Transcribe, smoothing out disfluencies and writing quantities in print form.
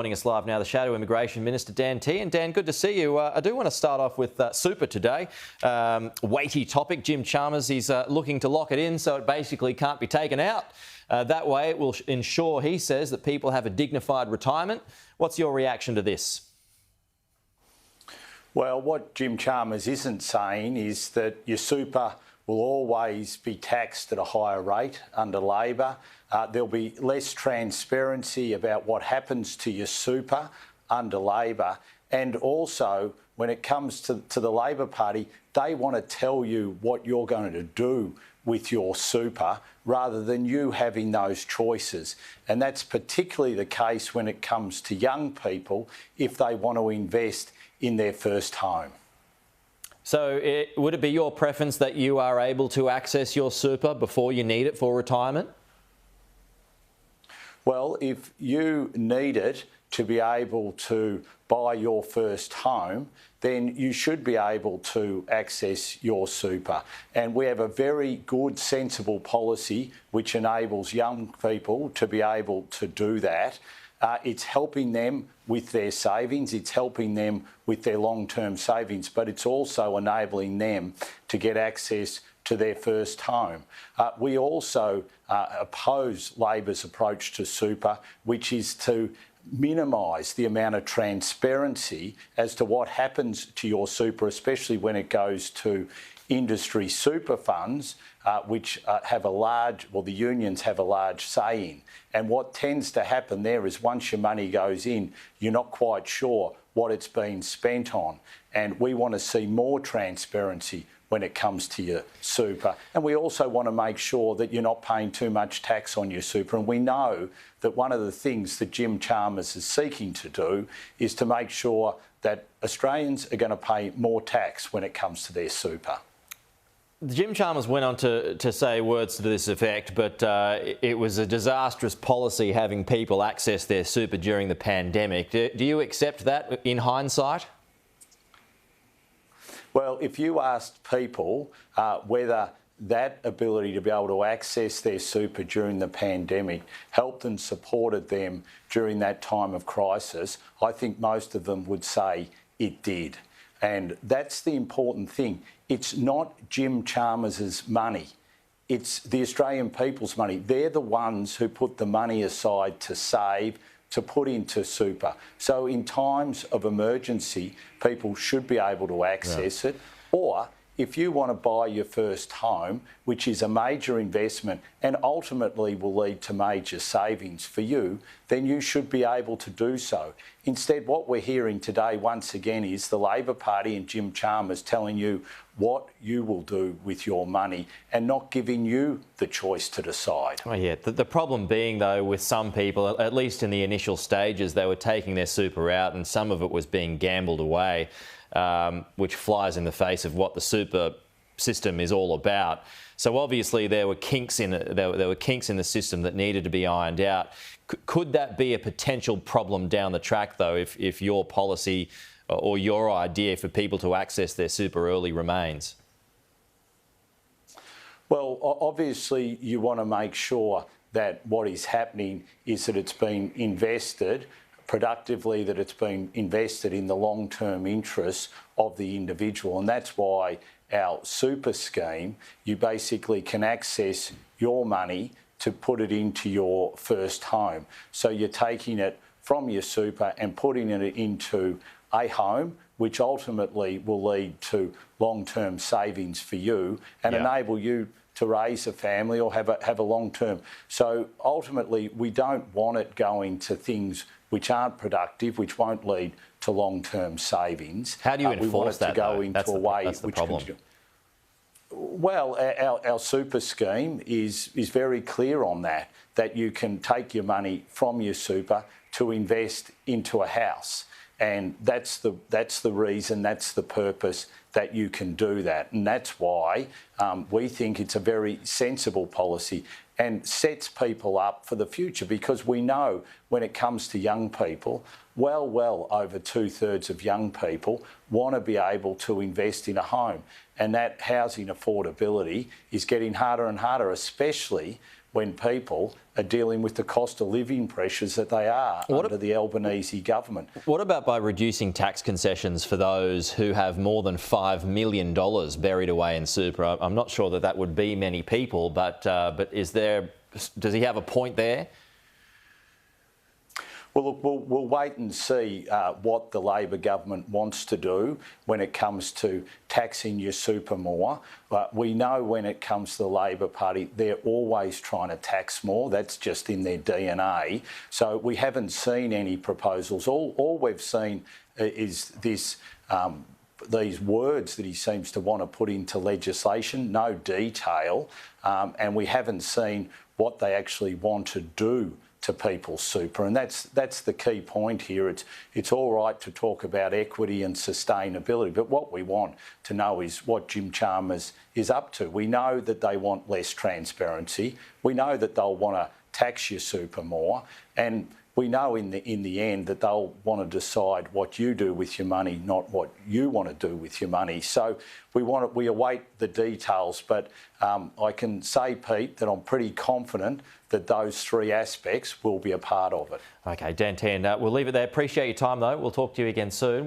Joining us live now, the Shadow Immigration Minister, Tehan. Dan, good to see you. I do want to start off with super today. Weighty topic. Jim Chalmers, he's looking to lock it in so it basically can't be taken out. That way it will ensure, he says, that people have a dignified retirement. What's your reaction to this? Well, what Jim Chalmers isn't saying is that your super will always be taxed at a higher rate under Labor. There'll be less transparency about what happens to your super under Labor. And also, when it comes to the Labor Party, they want to tell you what you're going to do with your super rather than you having those choices. And that's particularly the case when it comes to young people if they want to invest in their first home. So would it be your preference that you are able to access your super before you need it for retirement? Well, if you need it to be able to buy your first home, then you should be able to access your super. And we have a very good, sensible policy which enables young people to be able to do that. It's helping them with their savings, it's helping them with their long-term savings, but it's also enabling them to get access to their first home. We also oppose Labor's approach to super, which is to minimise the amount of transparency as to what happens to your super, especially when it goes to industry super funds, which have a large, well, the unions have a large say in. And what tends to happen there is once your money goes in, you're not quite sure what it's been spent on. And we want to see more transparency when it comes to your super. And we also want to make sure that you're not paying too much tax on your super. And we know that one of the things that Jim Chalmers is seeking to do is to make sure that Australians are going to pay more tax when it comes to their super. Jim Chalmers went on to say words to this effect, but it was a disastrous policy having people access their super during the pandemic. Do you accept that in hindsight? Well, if you asked people whether that ability to be able to access their super during the pandemic helped and supported them during that time of crisis, I think most of them would say it did. And that's the important thing. It's not Jim Chalmers' money. It's the Australian people's money. They're the ones who put the money aside to save, to put into super. So in times of emergency, people should be able to access it. Or if you want to buy your first home, which is a major investment and ultimately will lead to major savings for you, then you should be able to do so. Instead, what we're hearing today, once again, is the Labor Party and Jim Chalmers telling you what you will do with your money and not giving you the choice to decide. Oh yeah, the problem being, though, with some people, at least in the initial stages, they were taking their super out and some of it was being gambled away. Which flies in the face of what the super system is all about. So obviously there were kinks in it. There were kinks in the system that needed to be ironed out. Could that be a potential problem down the track, though, if your policy or your idea for people to access their super early remains? Well, obviously you want to make sure that what is happening is that it's been invested productively, that it's been invested in the long-term interests of the individual. And that's why our super scheme, you basically can access your money to put it into your first home. So you're taking it from your super and putting it into a home, which ultimately will lead to long-term savings for you and enable you to raise a family or have a long term. So ultimately, we don't want it going to things which aren't productive, which won't lead to long-term savings. How do you enforce that? We want it to go into a way that's the which problem. Well, our super scheme is very clear on that you can take your money from your super to invest into a house. And that's the reason, that's the purpose that you can do that. And that's why we think it's a very sensible policy and sets people up for the future, because we know when it comes to young people, well over 2/3 of young people want to be able to invest in a home. And that housing affordability is getting harder and harder, especially when people are dealing with the cost of living pressures that they are under the Albanese government. What about by reducing tax concessions for those who have more than $5 million buried away in super? I'm not sure that would be many people, but does he have a point there? Well, look, we'll wait and see what the Labor government wants to do when it comes to taxing your super more. We know when it comes to the Labor Party, they're always trying to tax more. That's just in their DNA. So we haven't seen any proposals. All we've seen is this. These words that he seems to want to put into legislation, no detail, and we haven't seen what they actually want to do to people's super, and that's the key point here. It's all right to talk about equity and sustainability, but what we want to know is what Jim Chalmers is up to. We know that they want less transparency. We know that they'll want to tax your super more, and we know in the end that they'll want to decide what you do with your money, not what you want to do with your money. So we await the details, but I can say, Pete, that I'm pretty confident that those three aspects will be a part of it. Okay, Dan Tehan, we'll leave it there. Appreciate your time, though. We'll talk to you again soon.